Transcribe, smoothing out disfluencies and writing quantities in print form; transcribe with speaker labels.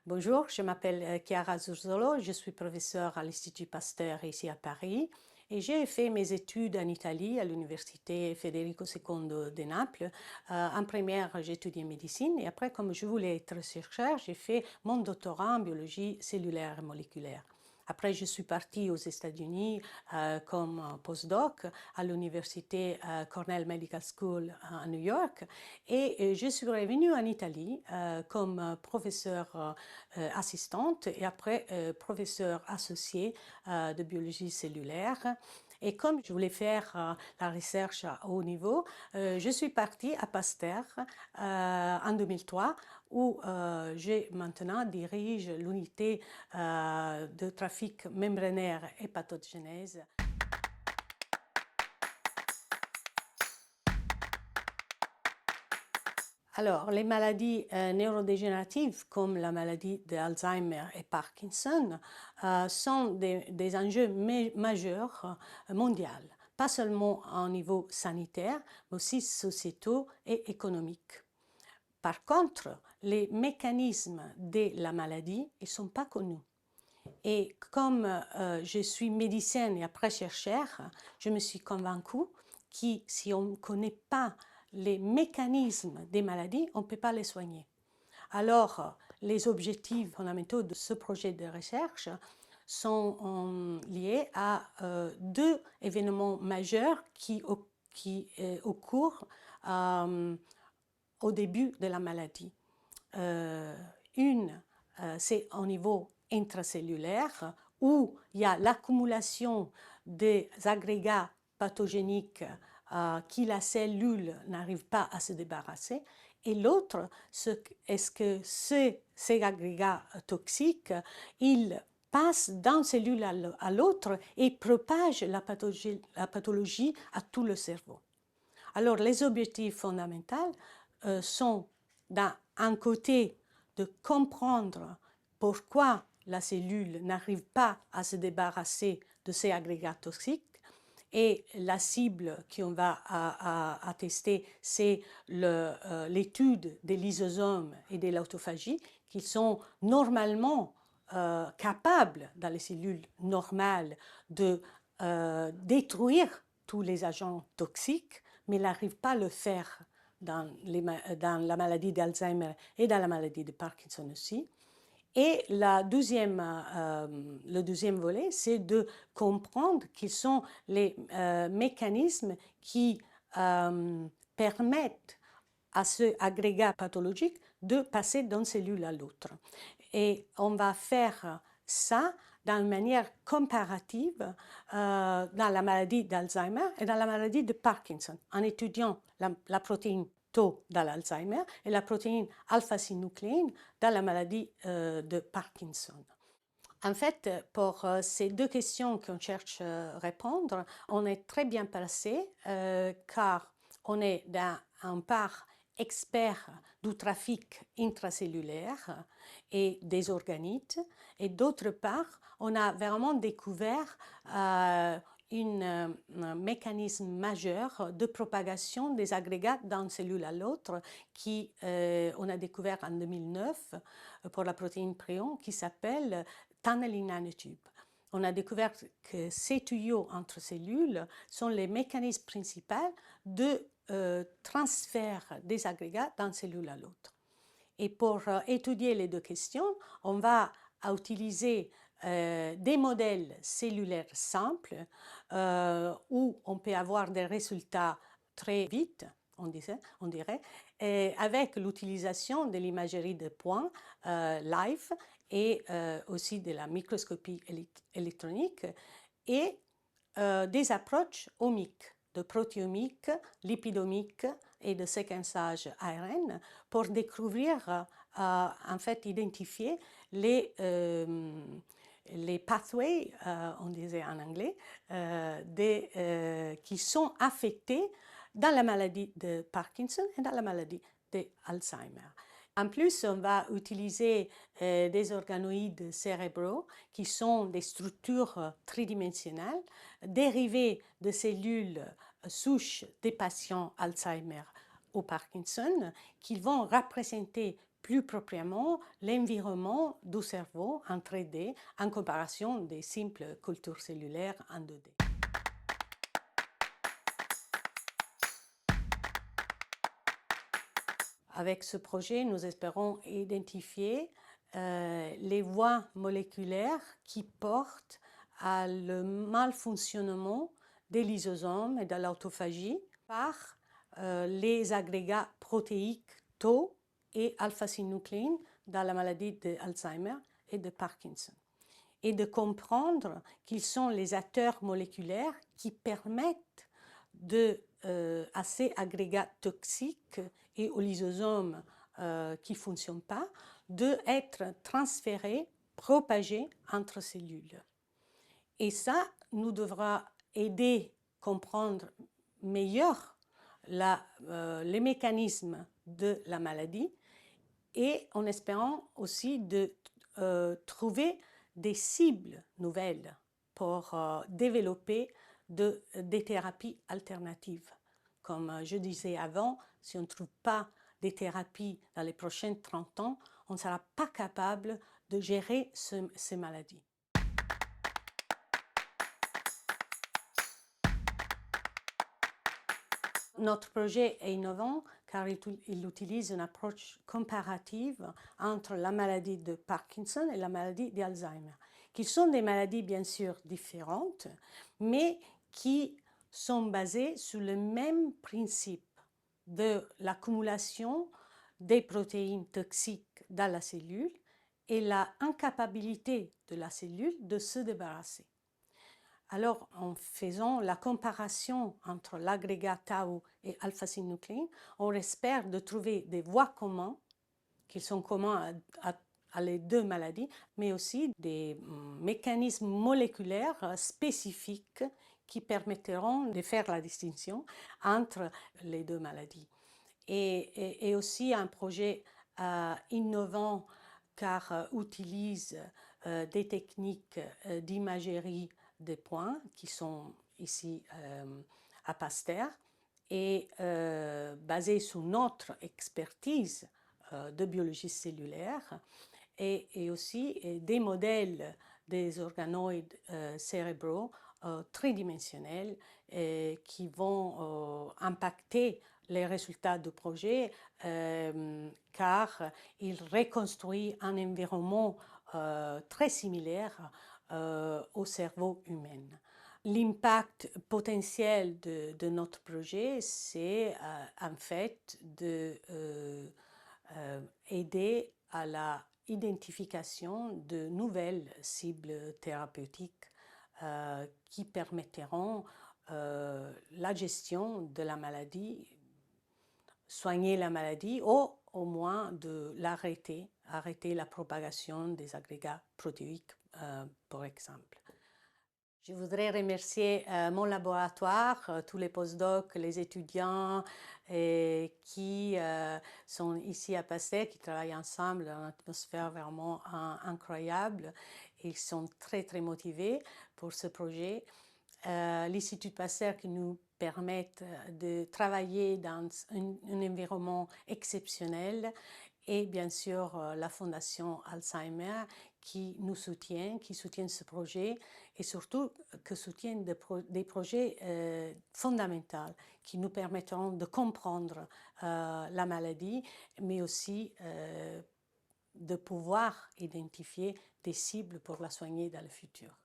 Speaker 1: Bonjour, je m'appelle Chiara Zurzolo, je suis professeure à l'Institut Pasteur ici à Paris et j'ai fait mes études en Italie à l'Université Federico II de Naples. En première, j'ai étudié médecine et après, comme je voulais être chercheur, j'ai fait mon doctorat en biologie cellulaire et moléculaire. Après, je suis partie aux États-Unis comme postdoc à l'université Cornell Medical School à New York et je suis revenue en Italie comme professeure assistante et après professeure associée de biologie cellulaire. Et comme je voulais faire la recherche à haut niveau, je suis partie à Pasteur en 2003 où je maintenant dirige l'unité de trafic membranaire et pathogénèse. Alors, les maladies neurodégénératives comme la maladie d'Alzheimer et Parkinson sont des enjeux majeurs mondiaux, pas seulement au niveau sanitaire, mais aussi sociétaux et économiques. Par contre, les mécanismes de la maladie, ils ne sont pas connus. Et comme je suis médecin et après chercheur, je me suis convaincue que si on ne connaît pas les mécanismes des maladies, on ne peut pas les soigner. Alors, les objectifs fondamentaux de ce projet de recherche sont liés à deux événements majeurs qui occurrent au début de la maladie. Une, c'est au niveau intracellulaire où il y a l'accumulation des agrégats pathogéniques qui la cellule n'arrive pas à se débarrasser. Et l'autre, est-ce que ces agrégats toxiques, ils passent d'une cellule à l'autre et propagent la pathologie à tout le cerveau. Alors, les objectifs fondamentaux sont d'un côté de comprendre pourquoi la cellule n'arrive pas à se débarrasser de ces agrégats toxiques. Et la cible qu'on va à tester, c'est l'étude des lysosomes et de l'autophagie qui sont normalement capables, dans les cellules normales, de détruire tous les agents toxiques, mais n'arrivent pas à le faire dans la maladie d'Alzheimer et dans la maladie de Parkinson aussi. Et le deuxième volet, c'est de comprendre quels sont les mécanismes qui permettent à ce agrégat pathologique de passer d'une cellule à l'autre. Et on va faire ça d'une manière comparative dans la maladie d'Alzheimer et dans la maladie de Parkinson, en étudiant la protéine tau dans l'Alzheimer et la protéine alpha-synucléine dans la maladie de Parkinson. En fait, pour ces deux questions qu'on cherche à répondre, on est très bien placé car on est dans un part expert du trafic intracellulaire et des organites et d'autre part, on a vraiment découvert un mécanisme majeur de propagation des agrégats d'une cellule à l'autre qui on a découvert en 2009 pour la protéine prion qui s'appelle tunneling nanotube. On a découvert que ces tuyaux entre cellules sont les mécanismes principaux de transfert des agrégats d'une cellule à l'autre. Et pour étudier les deux questions, on va utiliser des modèles cellulaires simples où on peut avoir des résultats très vite, on dirait, avec l'utilisation de l'imagerie de points live et aussi de la microscopie électronique et des approches omiques, de protéomique, lipidomique et de séquençage ARN pour découvrir, en fait, identifier les pathways, on disait en anglais, qui sont affectés dans la maladie de Parkinson et dans la maladie d'Alzheimer. En plus, on va utiliser des organoïdes cérébraux qui sont des structures tridimensionnelles dérivées de cellules souches des patients Alzheimer ou Parkinson qui vont représenter plus proprement l'environnement du cerveau en 3D en comparaison des simples cultures cellulaires en 2D. Avec ce projet, nous espérons identifier les voies moléculaires qui portent à le malfonctionnement des lysosomes et de l'autophagie par les agrégats protéiques Tau et alpha-synucléine dans la maladie d'Alzheimer et de Parkinson. Et de comprendre qu'ils sont les acteurs moléculaires qui permettent à ces agrégats toxiques et aux lysosomes qui ne fonctionnent pas, d'être transférés, propagés entre cellules. Et ça nous devra aider à comprendre mieux les mécanismes de la maladie et en espérant aussi de trouver des cibles nouvelles pour développer des thérapies alternatives. Comme je disais avant, si on ne trouve pas des thérapies dans les prochains 30 ans, on ne sera pas capable de gérer ces maladies. Notre projet est innovant car il utilise une approche comparative entre la maladie de Parkinson et la maladie d'Alzheimer, qui sont des maladies bien sûr différentes, mais qui sont basées sur le même principe de l'accumulation des protéines toxiques dans la cellule et la incapacité de la cellule de se débarrasser. Alors, en faisant la comparaison entre l'agrégat tau et alpha-synucléine, on espère de trouver des voies communes, qui sont communs à les deux maladies, mais aussi des mécanismes moléculaires spécifiques qui permettront de faire la distinction entre les deux maladies. Et aussi un projet innovant car utilise des techniques d'imagerie des points qui sont ici à Pasteur et basé sur notre expertise de biologie cellulaire et aussi des modèles des organoïdes cérébraux tridimensionnels qui vont impacter les résultats du projet car il reconstruit un environnement très similaire au cerveau humain. L'impact potentiel de notre projet, c'est en fait d'aider à la identification de nouvelles cibles thérapeutiques qui permettront la gestion de la maladie, soigner la maladie ou au moins de l'arrêter, arrêter la propagation des agrégats protéiques, par exemple. Je voudrais remercier mon laboratoire, tous les postdocs, les étudiants qui sont ici à Pasteur, qui travaillent ensemble dans une atmosphère vraiment incroyable. Ils sont très très motivés pour ce projet. L'Institut Pasteur qui nous permet de travailler dans un environnement exceptionnel et bien sûr la Fondation Alzheimer qui nous soutient, qui soutient ce projet et surtout que soutiennent des projets fondamentaux qui nous permettront de comprendre la maladie mais aussi de pouvoir identifier des cibles pour la soigner dans le futur.